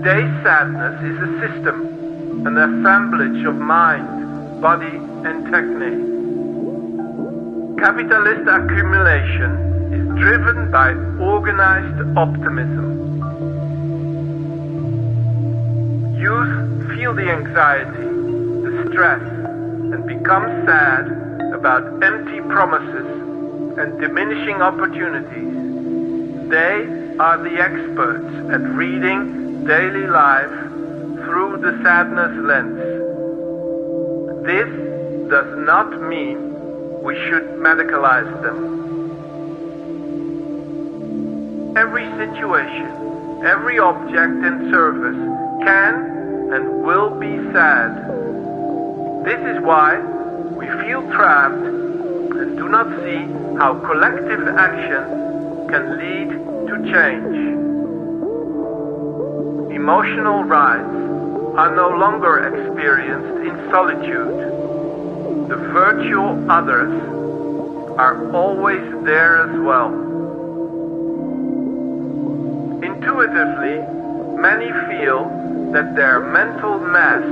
Today's sadness is a system, an assemblage of mind, body and technique. Capitalist accumulation is driven by organized optimism. Youth feel the anxiety, the stress, and become sad about empty promises and diminishing opportunities. They are the experts at reading daily life through the sadness lens. This does not mean we should medicalize them. Every situation, every object and service can and will be sad. This is why we feel trapped and do not see how collective action can lead to change. Emotional rights are no longer experienced in solitude. The virtual others are always there as well. Intuitively, many feel that their mental mass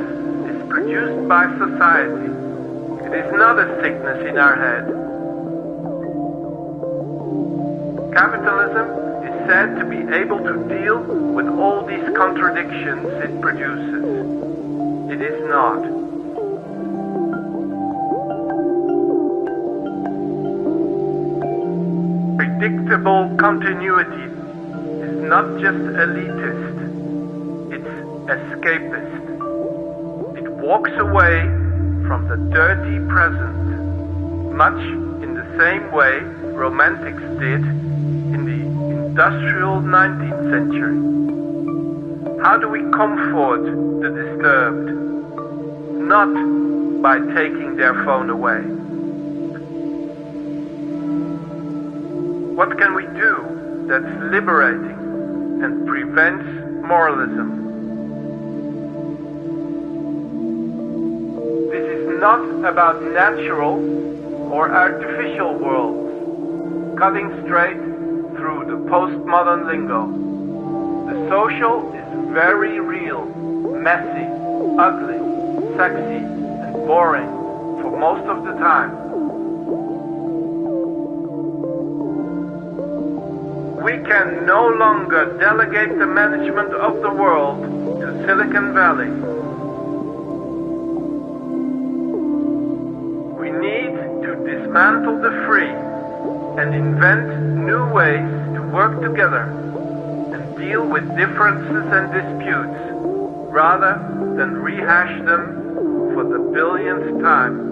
is produced by society. It is not a sickness in our head. Capitalism is said to be able to deal with all these contradictions it produces. It is not. Predictable continuity is not just elitist, it's escapist. It walks away from the dirty present, much in the same way Romantics did in the industrial 19th century. How do we comfort the disturbed? Not by taking their phone away. What can we do that's liberating and prevents moralism? This is not about natural or artificial worlds, cutting straight through the postmodern lingo. The social is very real, messy, ugly, sexy, and boring for most of the time. We can no longer delegate the management of the world to Silicon Valley. We need to dismantle the free and invent new ways to work together and deal with differences and disputes rather than rehash them for the billionth time.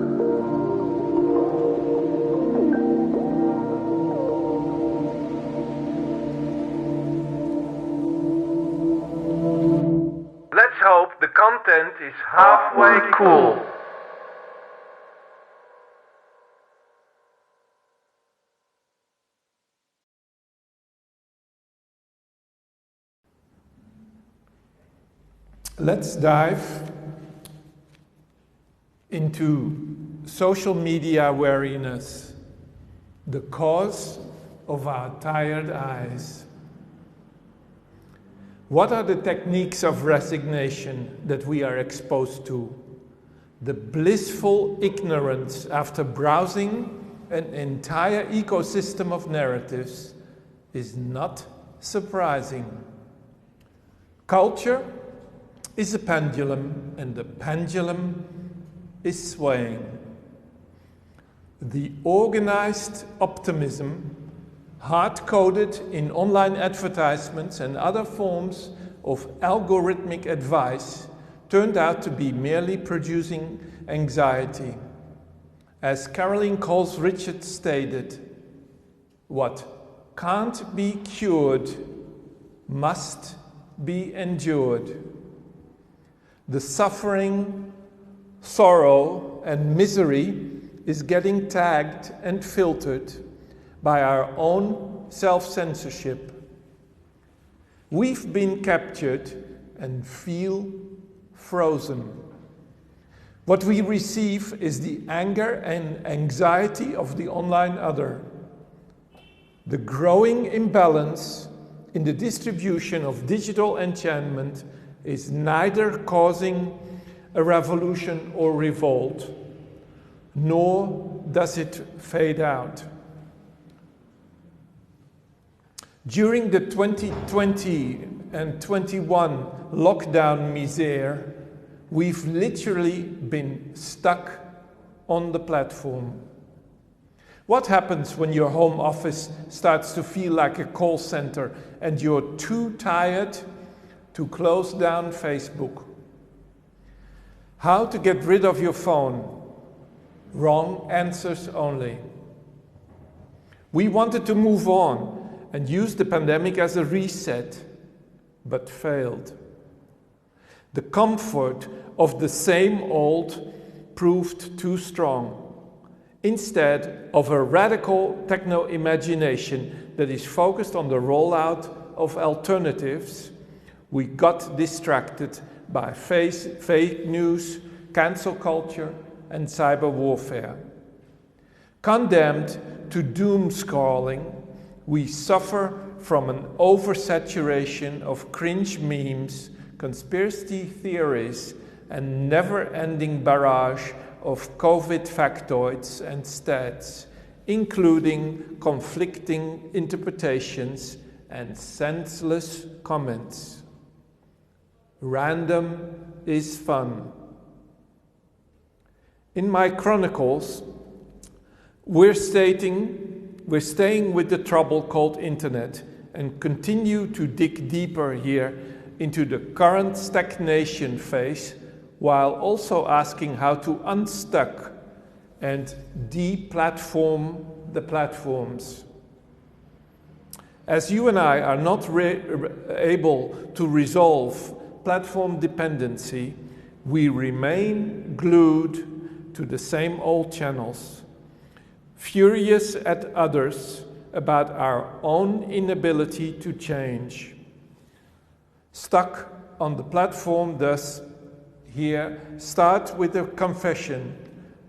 Let's hope the content is halfway cool. Let's dive into social media weariness, the cause of our tired eyes. What are the techniques of resignation that we are exposed to? The blissful ignorance after browsing an entire ecosystem of narratives is not surprising. Culture is a pendulum, and the pendulum is swaying. The organized optimism, hard-coded in online advertisements and other forms of algorithmic advice, turned out to be merely producing anxiety. As Caroline Coles-Richards stated, what can't be cured must be endured. The suffering, sorrow, and misery is getting tagged and filtered by our own self-censorship. We've been captured and feel frozen. What we receive is the anger and anxiety of the online other. The growing imbalance in the distribution of digital enchantment is neither causing a revolution or revolt, nor does it fade out. During the 2020 and 21 lockdown misère, we've literally been stuck on the platform. What happens when your home office starts to feel like a call center and you're too tired to close down Facebook? How to get rid of your phone? Wrong answers only. We wanted to move on and use the pandemic as a reset, but failed. The comfort of the same old proved too strong. Instead of a radical techno-imagination that is focused on the rollout of alternatives, we got distracted by fake news, cancel culture, and cyber warfare. Condemned to doom scrolling, we suffer from an oversaturation of cringe memes, conspiracy theories, and never-ending barrage of COVID factoids and stats, including conflicting interpretations and senseless comments. Random is fun. In my chronicles, we're staying with the trouble called internet and continue to dig deeper here into the current stagnation phase, while also asking how to unstuck and de-platform the platforms. As you and I are not able to resolve platform dependency, we remain glued to the same old channels, furious at others about our own inability to change. Stuck on the platform, thus, here, start with a confession,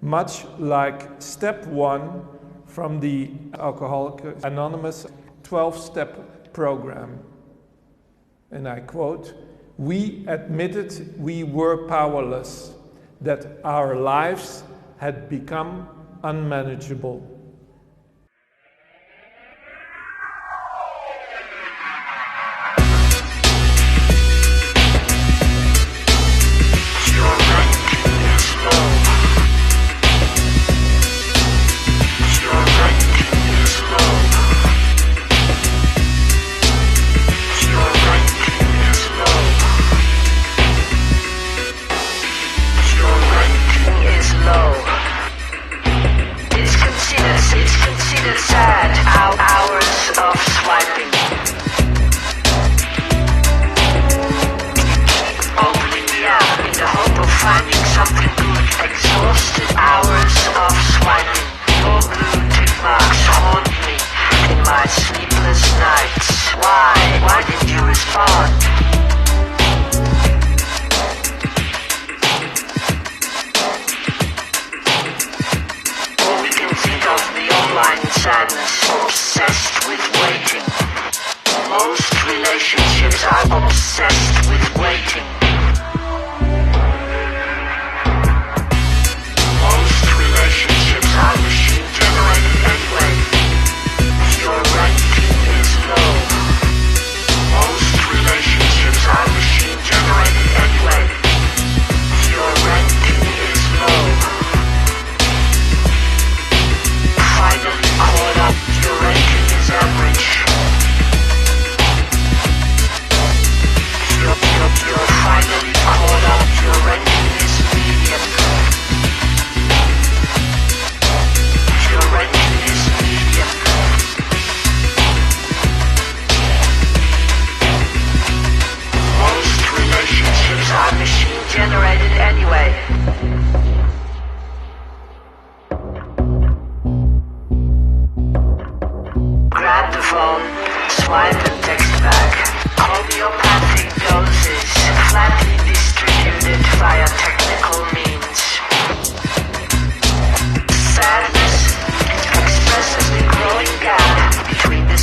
much like step 1 from the Alcoholics Anonymous 12-step program. And I quote, "We admitted we were powerless, that our lives had become unmanageable."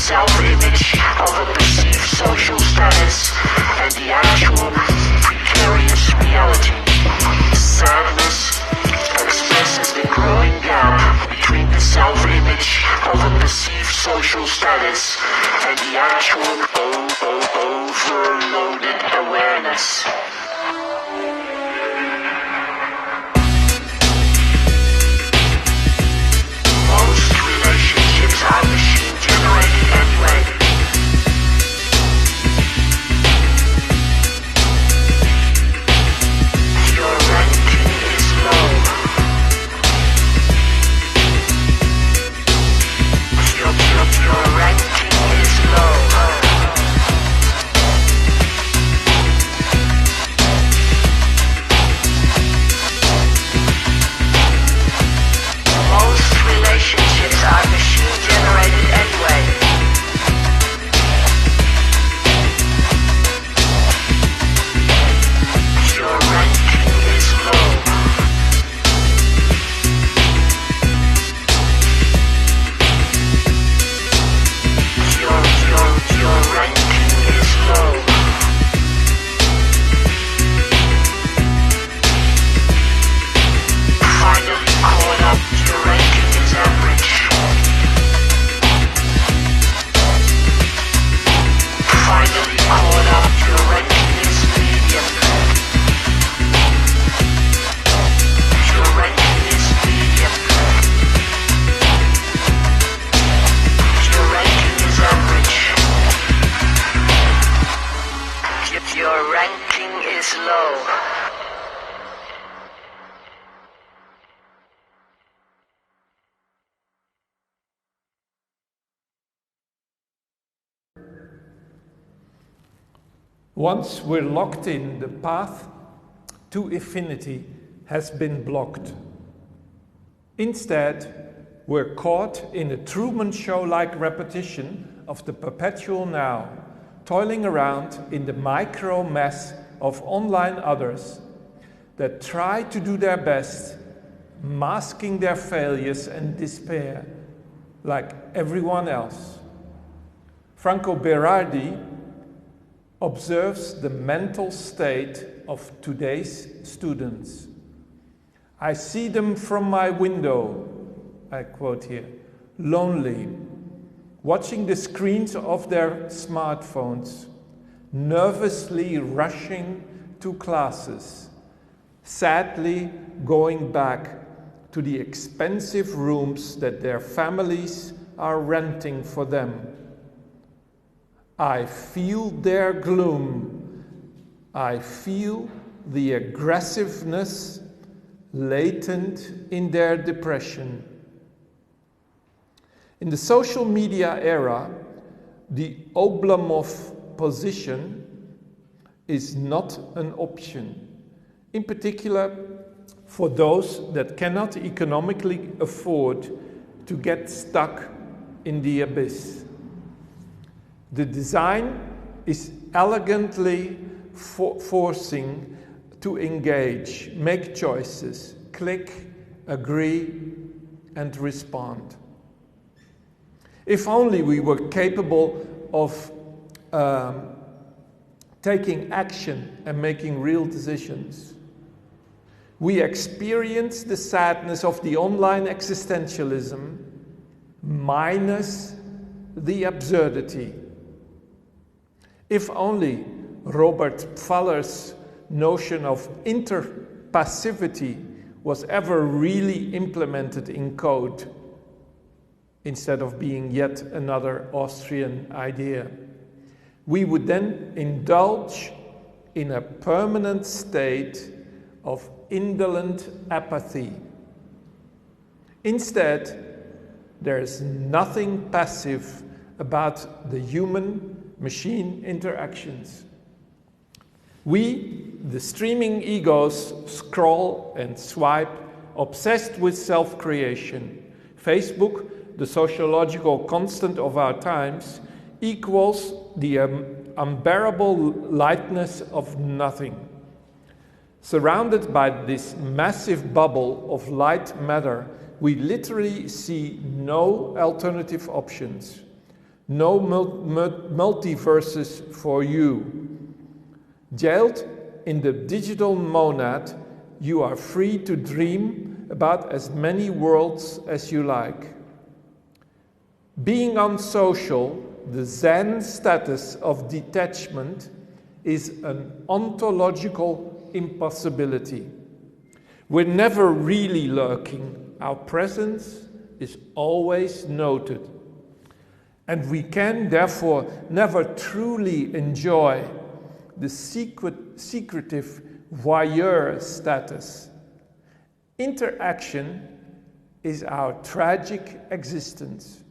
self-image of a perceived social status and the actual status and the actual overloaded awareness. Most relationships are machine generated anyway. Your ranking is low. Your ranking is low. Most relationships are machine generated anyway. Your ranking is low. Your ranking is low. Finally caught up, your ranking is average. Finally caught up, your ranking is medium. Your ranking is medium. Your ranking is average. Your ranking is low. Once we're locked in, the path to infinity has been blocked. Instead, we're caught in a Truman Show-like repetition of the perpetual now, toiling around in the micro mess of online others that try to do their best, masking their failures and despair like everyone else. Franco Berardi observes the mental state of today's students. I see them from my window, I quote here, lonely, watching the screens of their smartphones, nervously rushing to classes, sadly going back to the expensive rooms that their families are renting for them. I feel their gloom. I feel the aggressiveness latent in their depression. In the social media era, the Oblomov position is not an option, in particular for those that cannot economically afford to get stuck in the abyss. The design is elegantly forcing to engage, make choices, click, agree, and respond. If only we were capable of taking action and making real decisions. We experience the sadness of the online existentialism minus the absurdity. If only Robert Faller's notion of interpassivity was ever really implemented in code, instead of being yet another Austrian idea. We would then indulge in a permanent state of indolent apathy. Instead, there is nothing passive about the human-machine interactions. We, the streaming egos, scroll and swipe, obsessed with self-creation. Facebook, the sociological constant of our times, equals the unbearable lightness of nothing. Surrounded by this massive bubble of light matter, we literally see no alternative options, no multiverses for you. Jailed in the digital monad, you are free to dream about as many worlds as you like. Being unsocial, the Zen status of detachment, is an ontological impossibility. We're never really lurking. Our presence is always noted. And we can therefore never truly enjoy the secretive voyeur status. Interaction is our tragic existence.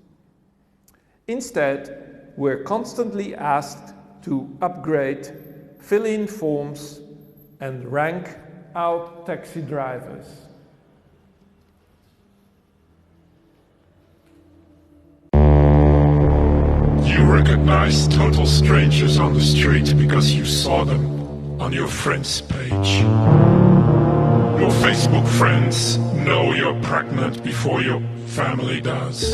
Instead, we're constantly asked to upgrade, fill in forms, and rank out taxi drivers. You recognize total strangers on the street because you saw them on your friend's page. Your Facebook friends know you're pregnant before your family does.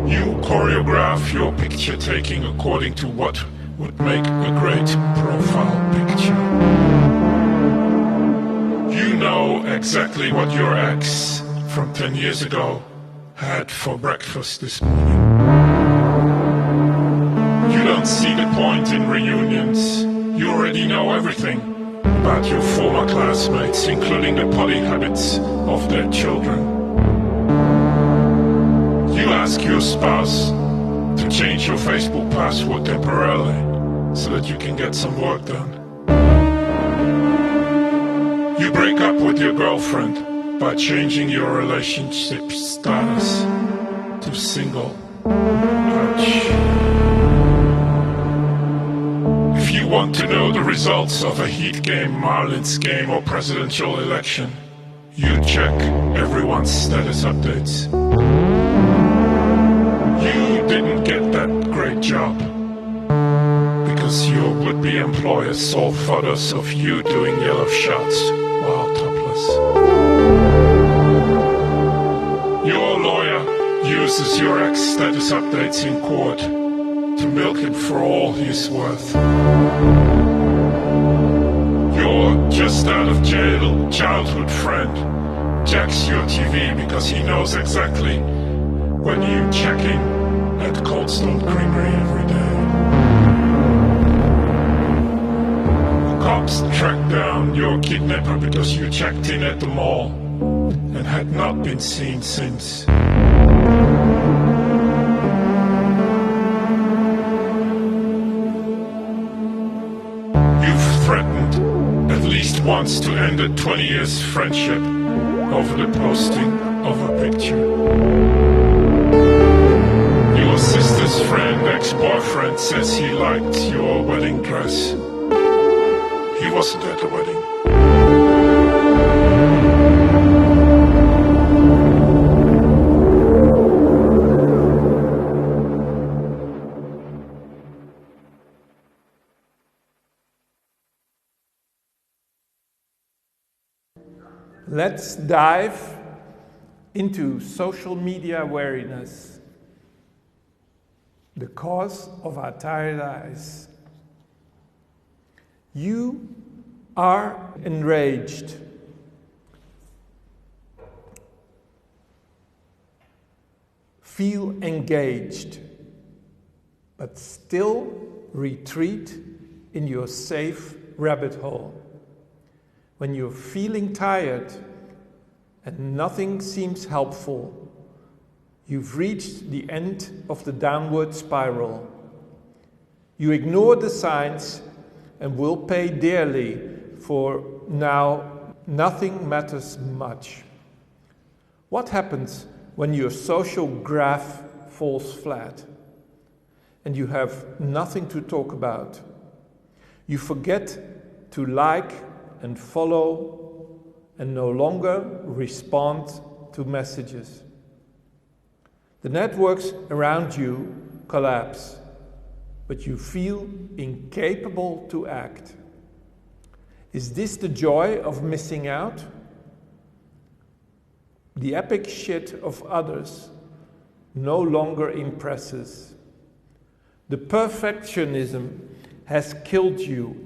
You choreograph your picture taking according to what would make a great profile picture. You know exactly what your ex from 10 years ago had for breakfast this morning. You don't see the point in reunions. You already know everything about your former classmates, including the potty habits of their children. You ask your spouse to change your Facebook password temporarily so that you can get some work done. You break up with your girlfriend by changing your relationship status to single. Ouch. If you want to know the results of a Heat game, Marlins game, or presidential election, you check everyone's status updates. You didn't get that great job because your would-be employer saw photos of you doing yellow shots while topless. Your lawyer uses your ex status updates in court to milk him for all he's worth. Your just out of jail childhood friend jacks your TV because he knows exactly when you check in at Cold Stone Creamery every day. Cops track down your kidnapper because you checked in at the mall and had not been seen since. You've threatened at least once to end a 20 years friendship over the posting of a picture. Your sister's friend, ex-boyfriend, says he liked your wedding dress. He wasn't at the wedding. Let's dive into social media weariness, the cause of our tired eyes. You are enraged. Feel engaged, but still retreat in your safe rabbit hole. When you're feeling tired and nothing seems helpful, you've reached the end of the downward spiral. You ignore the signs and will pay dearly, for now nothing matters much. What happens when your social graph falls flat and you have nothing to talk about? You forget to like and follow and no longer respond to messages. The networks around you collapse, but you feel incapable to act. Is this the joy of missing out? The epic shit of others no longer impresses. The perfectionism has killed you,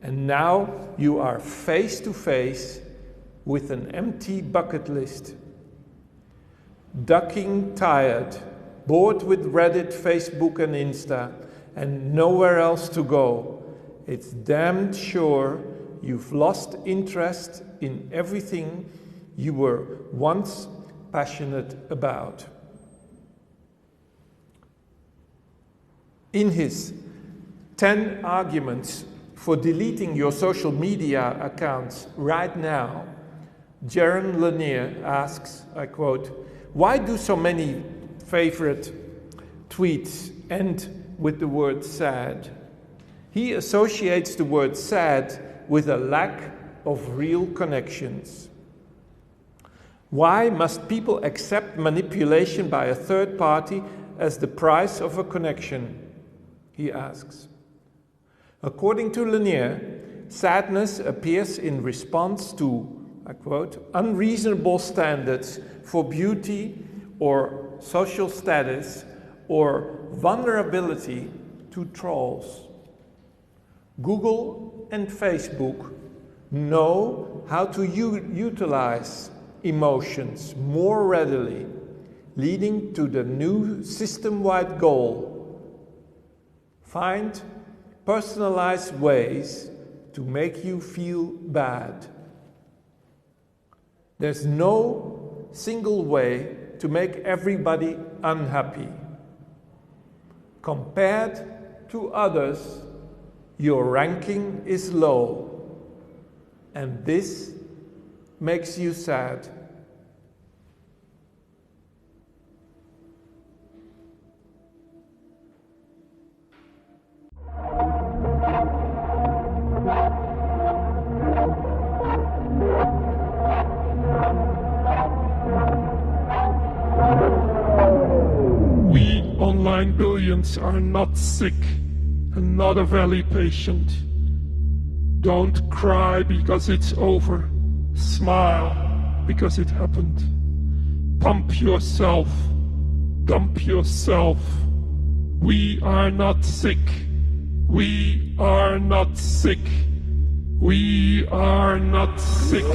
and now you are face to face with an empty bucket list. ducking tired, bored with Reddit, Facebook and Insta, and nowhere else to go, it's damned sure you've lost interest in everything you were once passionate about. In his 10 arguments for deleting your social media accounts right now, Jaron Lanier asks, I quote, "Why do so many favorite tweets end with the word sad?" He associates the word sad with a lack of real connections. Why must people accept manipulation by a third party as the price of a connection? He asks. According to Lanier, sadness appears in response to, I quote, unreasonable standards for beauty or social status or vulnerability to trolls. Google and Facebook know how to utilize emotions more readily, leading to the new system-wide goal: find personalized ways to make you feel bad. There's no single way to make everybody unhappy. Compared to others, your ranking is low, and this makes you sad. We online billions are not sick and not a valley patient. Don't cry because it's over. Smile because it happened. Pump yourself. Dump yourself. We are not sick. We are not sick. We are not sick.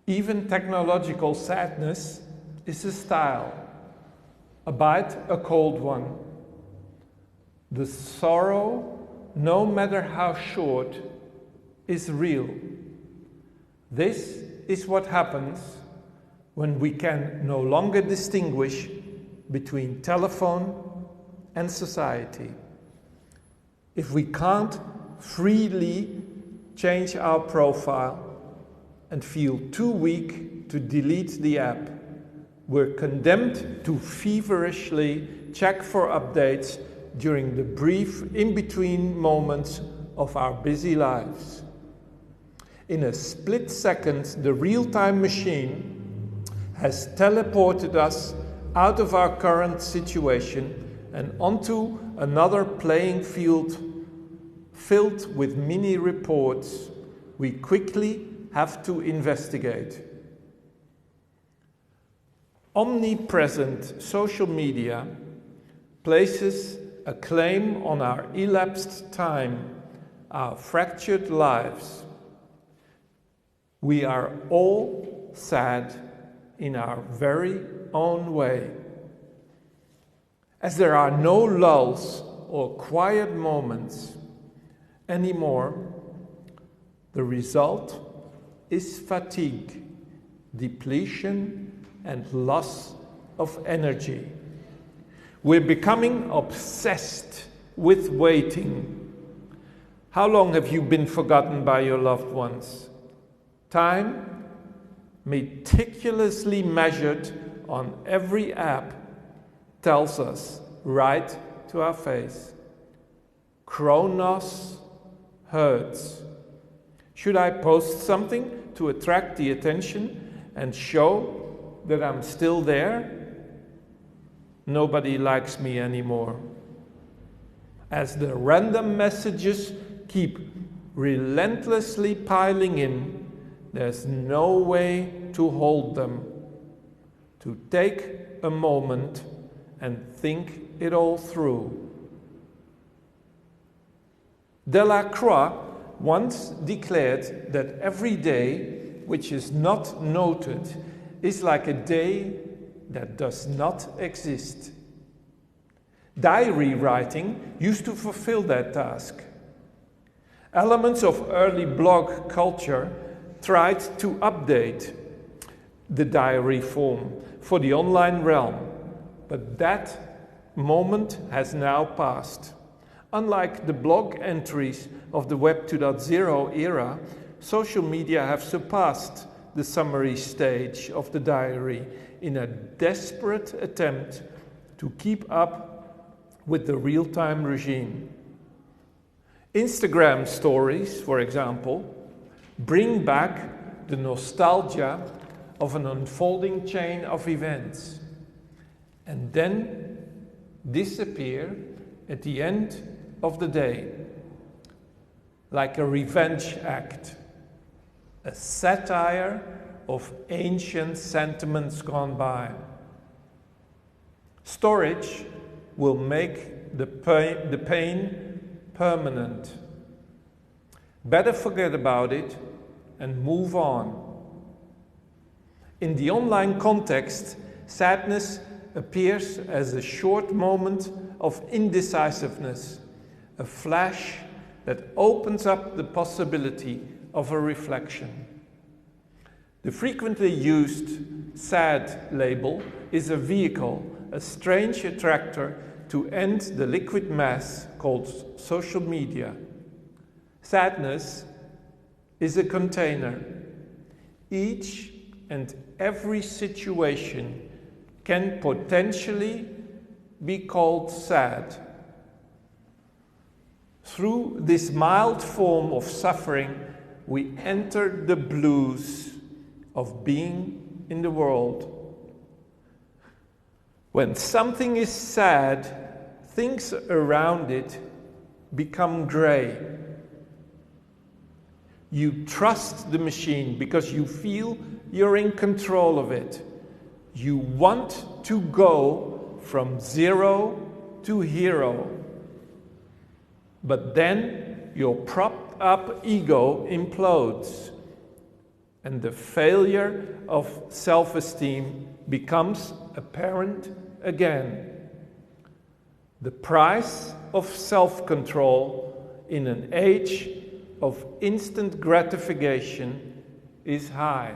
Even technological sadness is a style, albeit a cold one. The sorrow, no matter how short, is real. This is what happens when we can no longer distinguish between telephone and society. If we can't freely change our profile and feel too weak to delete the app, we're condemned to feverishly check for updates during the brief in-between moments of our busy lives. In a split second, the real-time machine has teleported us out of our current situation and onto another playing field filled with mini reports we quickly have to investigate. Omnipresent social media places a claim on our elapsed time, our fractured lives. We are all sad in our very own way. As there are no lulls or quiet moments anymore, the result is fatigue, depletion, and loss of energy. We're becoming obsessed with waiting. How long have you been forgotten by your loved ones? Time, meticulously measured on every app, tells us right to our face. Chronos hurts. Should I post something to attract the attention and show that I'm still there? Nobody likes me anymore. As the random messages keep relentlessly piling in, there's no way to hold them, to take a moment and think it all through. Delacroix once declared that every day which is not noted is like a day that does not exist. Diary writing used to fulfill that task. Elements of early blog culture tried to update the diary form for the online realm, but that moment has now passed. Unlike the blog entries of the Web 2.0 era, social media have surpassed the summary stage of the diary in a desperate attempt to keep up with the real-time regime. Instagram stories, for example, bring back the nostalgia of an unfolding chain of events and then disappear at the end of the day, like a revenge act, a satire of ancient sentiments gone by. Storage will make the pain permanent. Better forget about it and move on. In the online context, sadness appears as a short moment of indecisiveness, a flash that opens up the possibility of a reflection. The frequently used sad label is a vehicle, a strange attractor to end the liquid mass called social media. Sadness is a container. Each and every situation can potentially be called sad. Through this mild form of suffering, we enter the blues of being in the world. When something is sad, things around it become gray. You trust the machine because you feel you're in control of it. You want to go from zero to hero. But then your propped up ego implodes, and the failure of self-esteem becomes apparent again. The price of self-control in an age of instant gratification is high.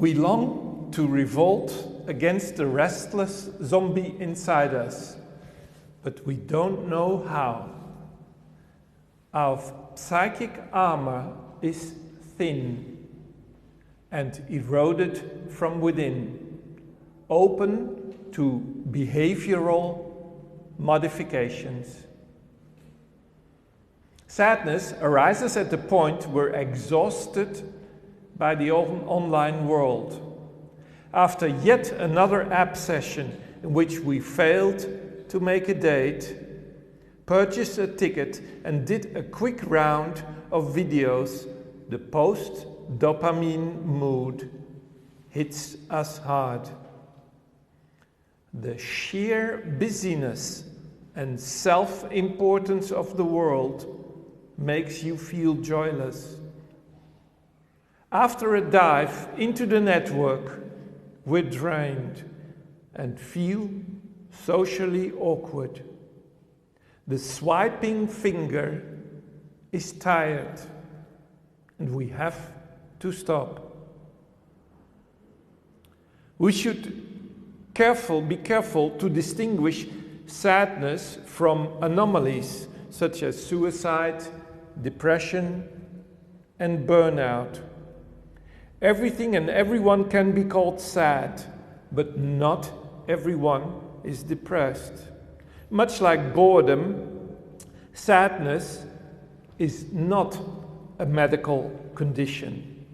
We long to revolt against the restless zombie inside us, but we don't know how. Our psychic armor is thin and eroded from within, open to behavioral modifications. Sadness arises at the point we're exhausted by the online world. After yet another app session in which we failed to make a date, purchased a ticket and did a quick round of videos, the post-dopamine mood hits us hard. The sheer busyness and self-importance of the world makes you feel joyless. After a dive into the network, we're drained and feel socially awkward. The swiping finger is tired and we have to stop. We should be careful to distinguish sadness from anomalies such as suicide, depression, and burnout. Everything and everyone can be called sad, but not everyone is depressed. Much like boredom, sadness is not a medical condition.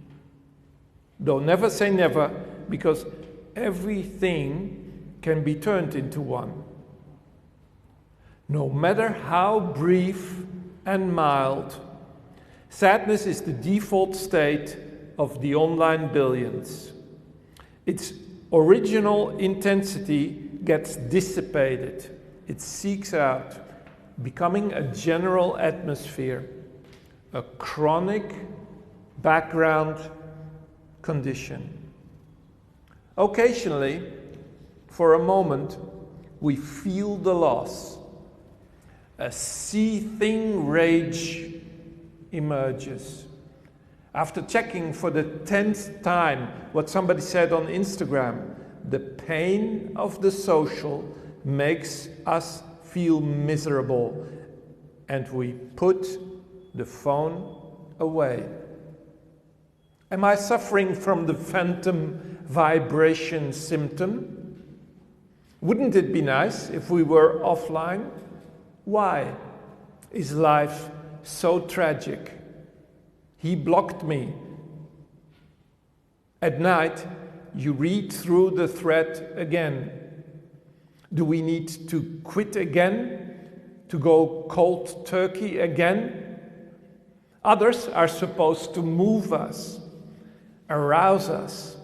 Though never say never, because everything can be turned into one. No matter how brief and mild, sadness is the default state of the online billions. Its original intensity gets dissipated. It seeks out, becoming a general atmosphere, a chronic background condition. Occasionally, for a moment, we feel the loss. A seething rage emerges. After checking for the 10th time what somebody said on Instagram, the pain of the social makes us feel miserable, and we put the phone away. Am I suffering from the phantom vibration symptom? Wouldn't it be nice if we were offline? Why is life so tragic? He blocked me. At night, you read through the thread again. Do we need to quit again? To go cold turkey again? Others are supposed to move us, arouse us,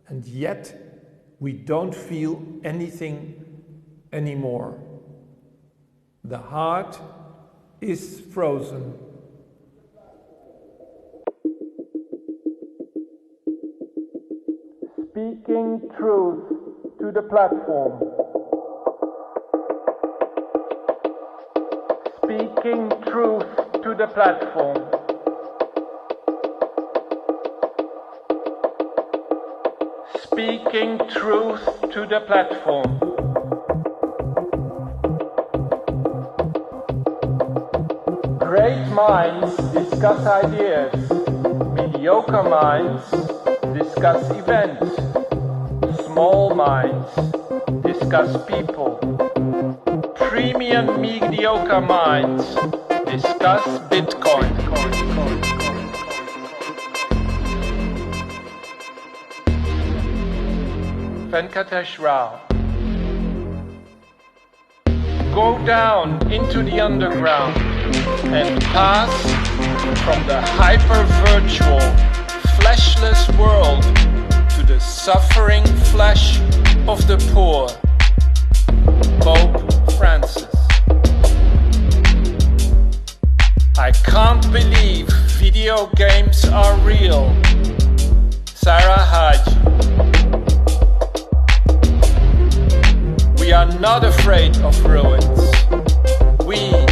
and yet we don't feel anything anymore. The heart is frozen. Speaking truth to the platform. Speaking truth to the platform. Speaking truth to the platform. Great minds discuss ideas. Mediocre minds discuss events. Small minds discuss people. Premium mediocre minds discuss Bitcoin. Venkatesh Rao. Go down into the underground and pass from the hyper-virtual, fleshless world to the suffering flesh of the poor. Pope Francis. I can't believe video games are real. Sarah Haji. We are not afraid of ruins. We who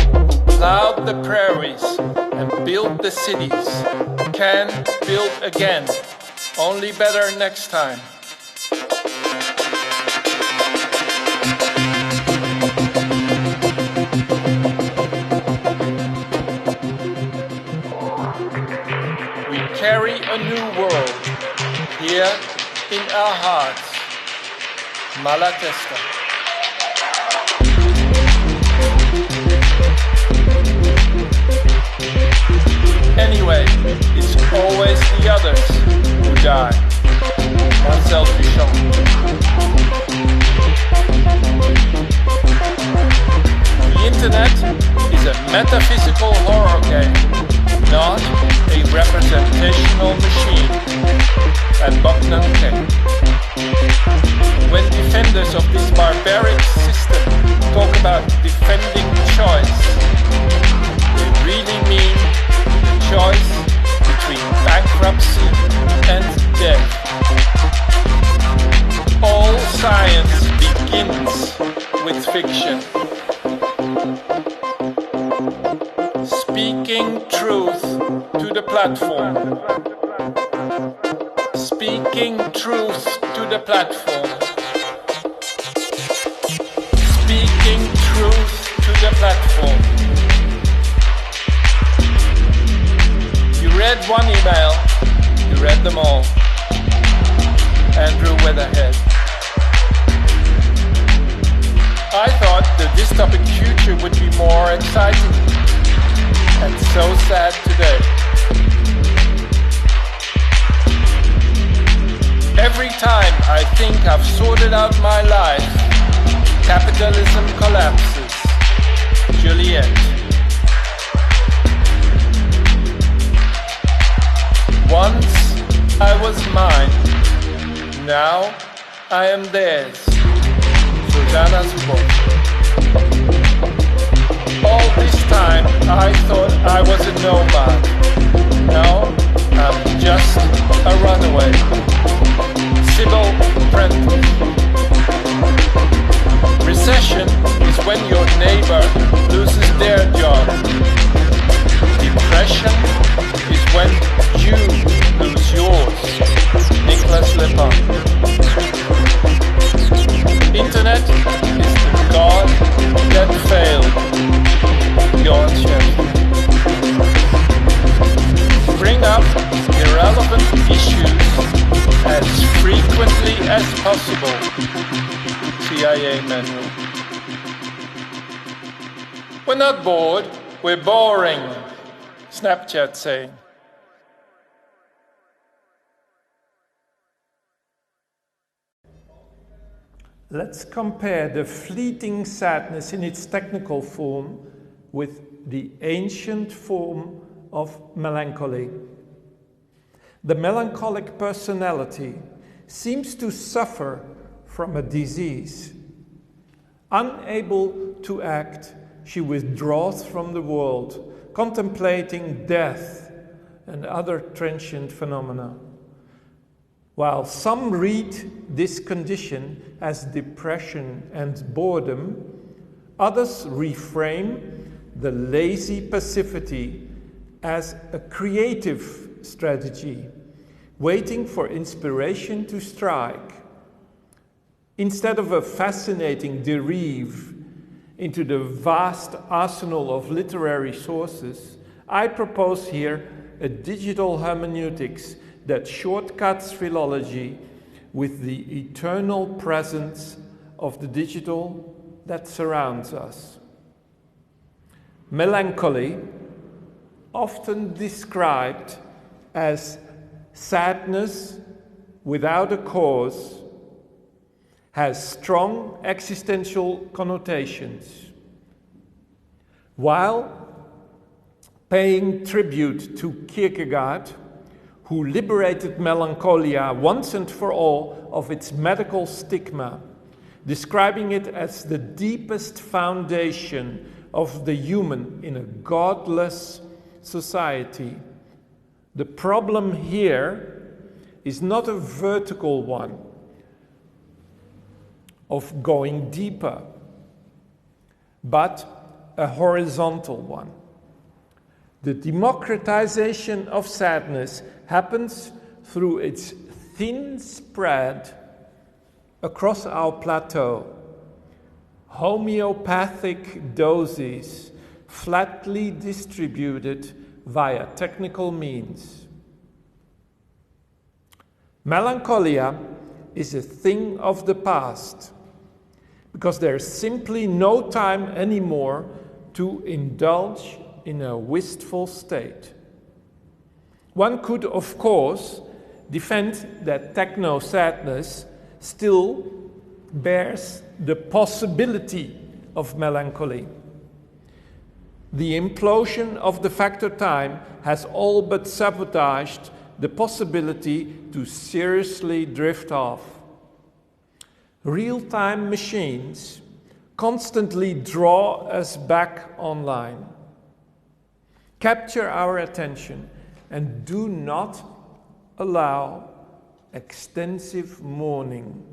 plowed the prairies and built the cities can build again Only better next time. We carry a new world here in our hearts. Malatesta. Anyway, it's always the others who die. Marcel Duchamp. The internet is a metaphysical horror game, not a representational machine. And Bucknam King. When defenders of this barbaric system talk about defending choice, they really mean the choice between bankruptcy and death. All science begins with fiction. Speaking truth to the platform. Speaking truth to the platform. Speaking truth to the platform. You read one email, you read them all. Andrew Weatherhead. I thought the dystopic future would be more exciting, and so sad today. Every time I think I've sorted out my life, capitalism collapses. Juliet. Once I was mine, now I am theirs. Susanna's book. All this time I thought I was a nomad. Now I'm just a runaway. Sybil Prentice. Recession is when your neighbor loses their job. Depression is when you lose yours. Nicholas Lepin. Internet is the god that failed. Bjorn Schaef. Bring up irrelevant issues as frequently as possible. CIA manual. We're not bored, we're boring. Snapchat saying. Let's compare the fleeting sadness in its technical form with the ancient form of melancholy. The melancholic personality seems to suffer from a disease. Unable to act, she withdraws from the world, contemplating death and other transient phenomena. While some read this condition as depression and boredom, others reframe the lazy passivity as a creative strategy, waiting for inspiration to strike. Instead of a fascinating derive into the vast arsenal of literary sources, I propose here a digital hermeneutics that shortcuts philology with the eternal presence of the digital that surrounds us. Melancholy, often described as sadness without a cause, has strong existential connotations. While paying tribute to Kierkegaard, who liberated melancholia once and for all of its medical stigma, describing it as the deepest foundation of the human in a godless society. The problem here is not a vertical one of going deeper, but a horizontal one. The democratization of sadness happens through its thin spread across our plateau, homeopathic doses flatly distributed via technical means. Melancholia is a thing of the past, because there's simply no time anymore to indulge in a wistful state. One could, of course, defend that techno-sadness still bears the possibility of melancholy. The implosion of the factor time has all but sabotaged the possibility to seriously drift off. Real-time machines constantly draw us back online, capture our attention, and do not allow extensive mourning.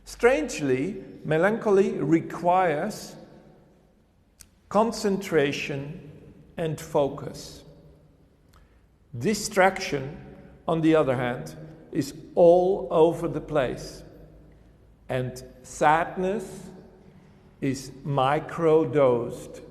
Strangely, melancholy requires concentration and focus. Distraction, on the other hand, is all over the place. And sadness is micro-dosed.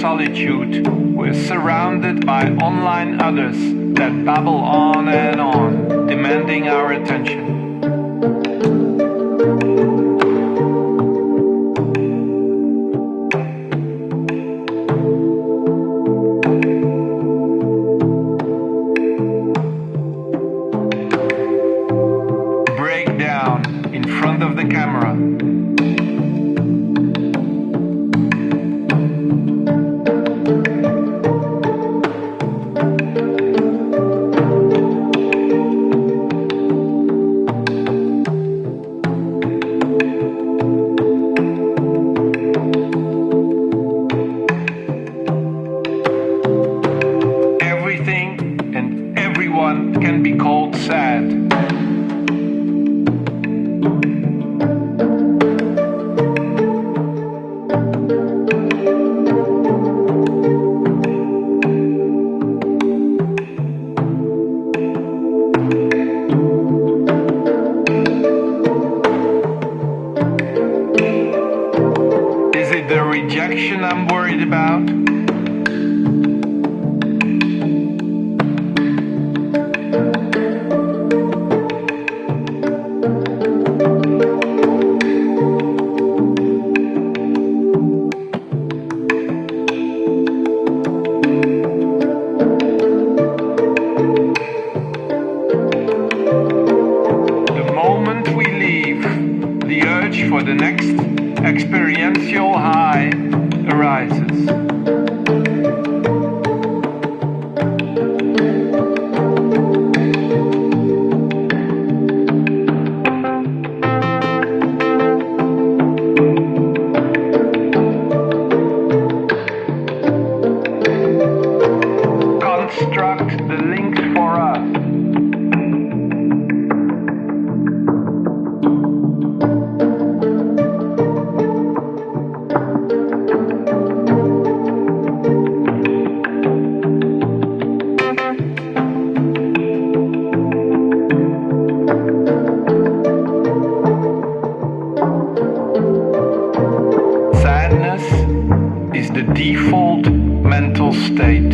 Solitude, we're surrounded by online others that babble on and on, demanding our attention. Break down in front of the camera. I'm worried about. The moment we leave, the urge for the next experiential high arises. Construct the links for us. Is the default mental state.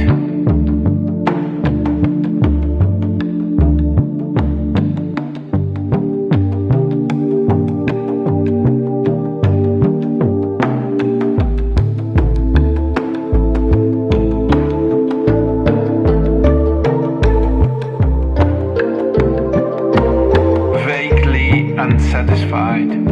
inside.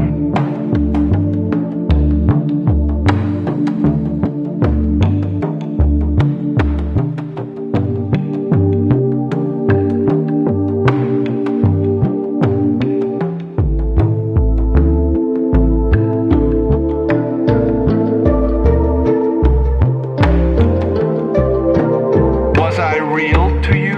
Was I real to you?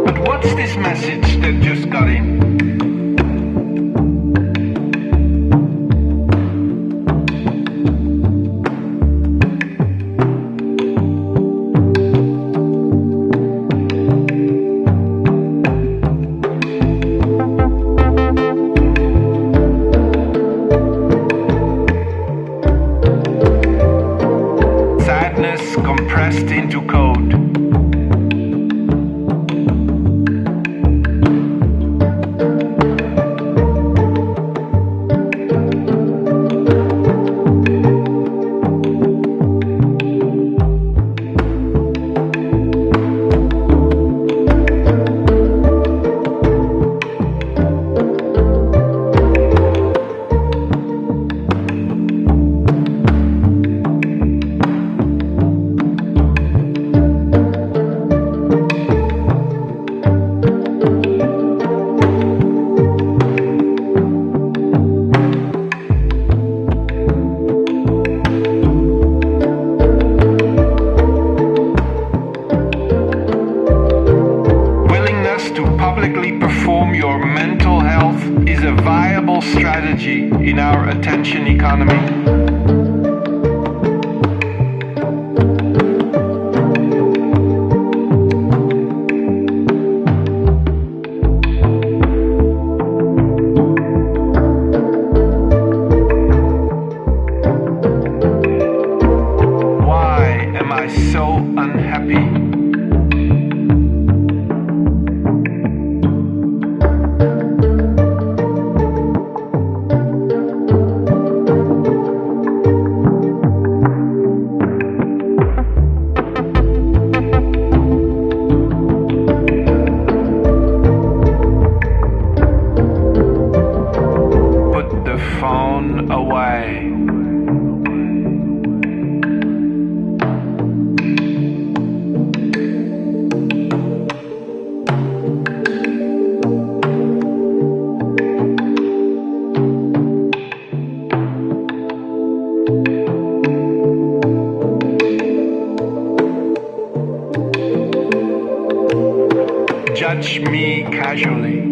But what's this message that just got in? Sadness compressed into code. Willingness to publicly perform your mental health is a viable strategy in our attention economy. Why am I so unhappy? Put the phone away. Judge me casually.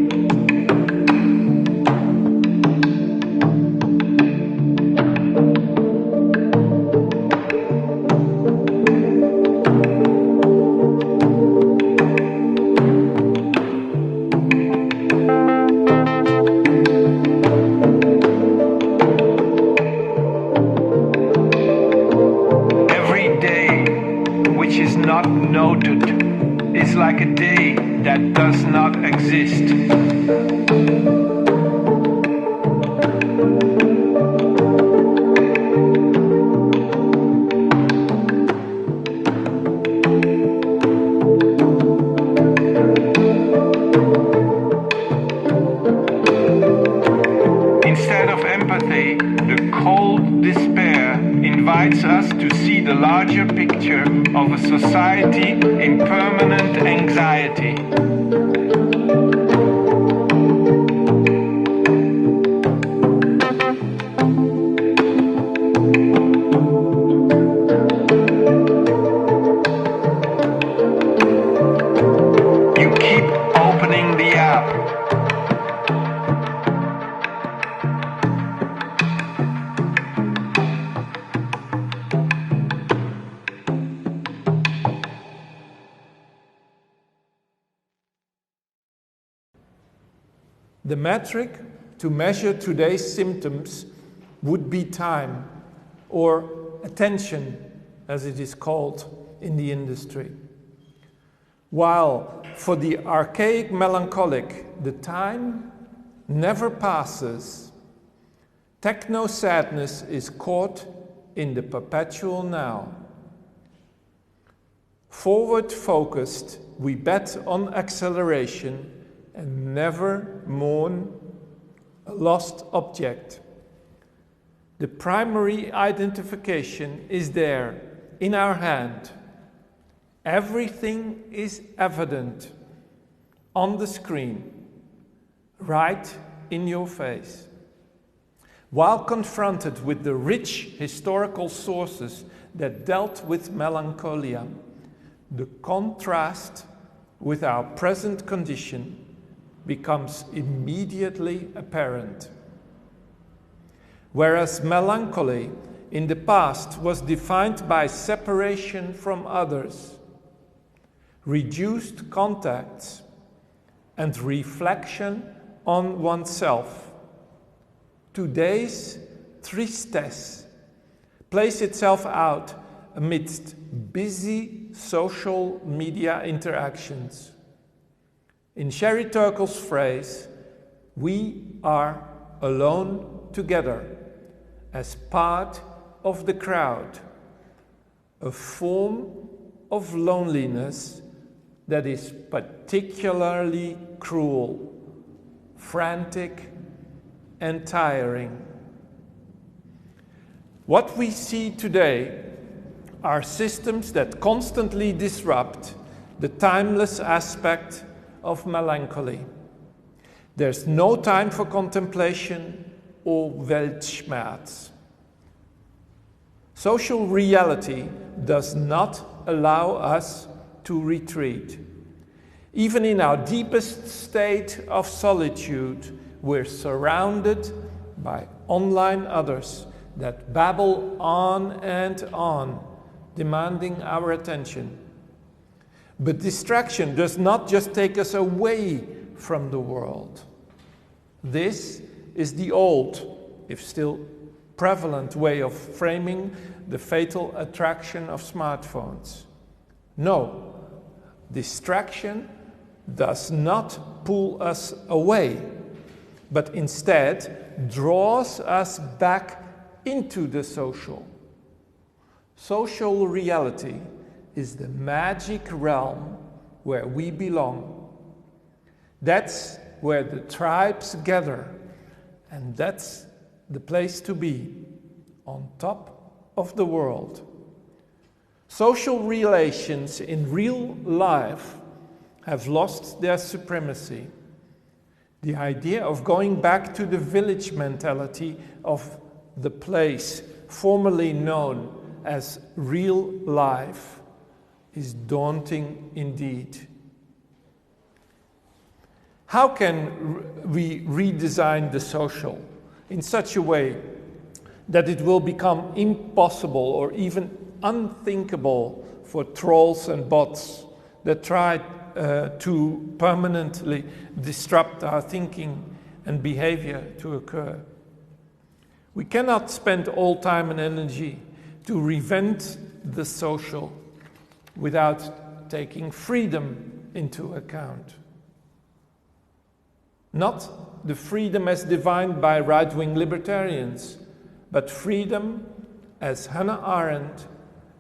Every day which is not noted is like a day that does not exist. Instead of empathy, the cold despair invites us to see the larger picture of a society in permanent anxiety. You keep opening the app. The metric to measure today's symptoms would be time, or attention, as it is called. in the industry. While for the archaic melancholic, the time never passes, techno-sadness is caught in the perpetual now. Forward-focused, we bet on acceleration and never mourn a lost object. The primary identification is there, in our hand. Everything is evident on the screen, right in your face. While confronted with the rich historical sources that dealt with melancholia, the contrast with our present condition becomes immediately apparent. Whereas melancholy in the past was defined by separation from others, reduced contacts, and reflection on oneself, today's tristesse plays itself out amidst busy social media interactions. In Sherry Turkle's phrase, we are alone together as part of the crowd, a form of loneliness that is particularly cruel, frantic, and tiring. What we see today are systems that constantly disrupt the timeless aspect of melancholy. There's no time for contemplation or Weltschmerz. Social reality does not allow us to retreat. Even in our deepest state of solitude, we're surrounded by online others that babble on, demanding our attention. But distraction does not just take us away from the world. This is the old, if still prevalent, way of framing the fatal attraction of smartphones. No, distraction does not pull us away, but instead draws us back into the social. Social reality is the magic realm where we belong. That's where the tribes gather, and that's the place to be, on top of the world. Social relations in real life have lost their supremacy. The idea of going back to the village mentality of the place formerly known as real life is daunting indeed. How can we redesign the social in such a way that it will become impossible or even unthinkable for trolls and bots that try to permanently disrupt our thinking and behavior to occur? We cannot spend all time and energy to reinvent the social without taking freedom into account. Not the freedom as defined by right-wing libertarians, but freedom as Hannah Arendt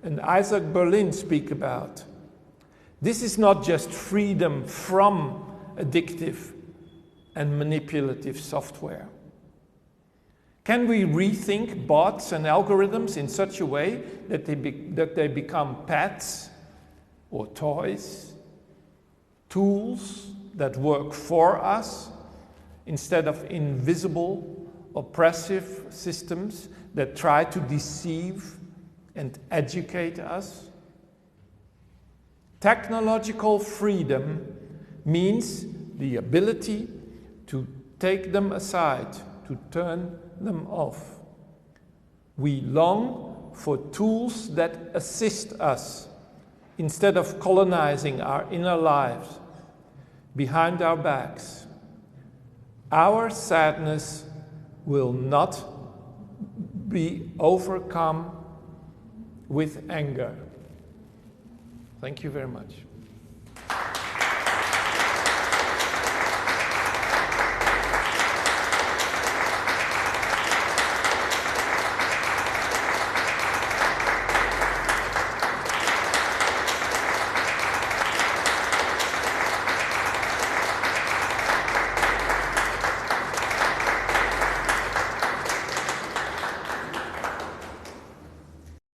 and Isaac Berlin speak about. This is not just freedom from addictive and manipulative software. Can we rethink bots and algorithms in such a way that they become pets or toys, tools that work for us, instead of invisible, oppressive systems that try to deceive and educate us? Technological freedom means the ability to take them aside, to turn them off. We long for tools that assist us instead of colonizing our inner lives behind our backs. Our sadness will not be overcome with anger. Thank you very much.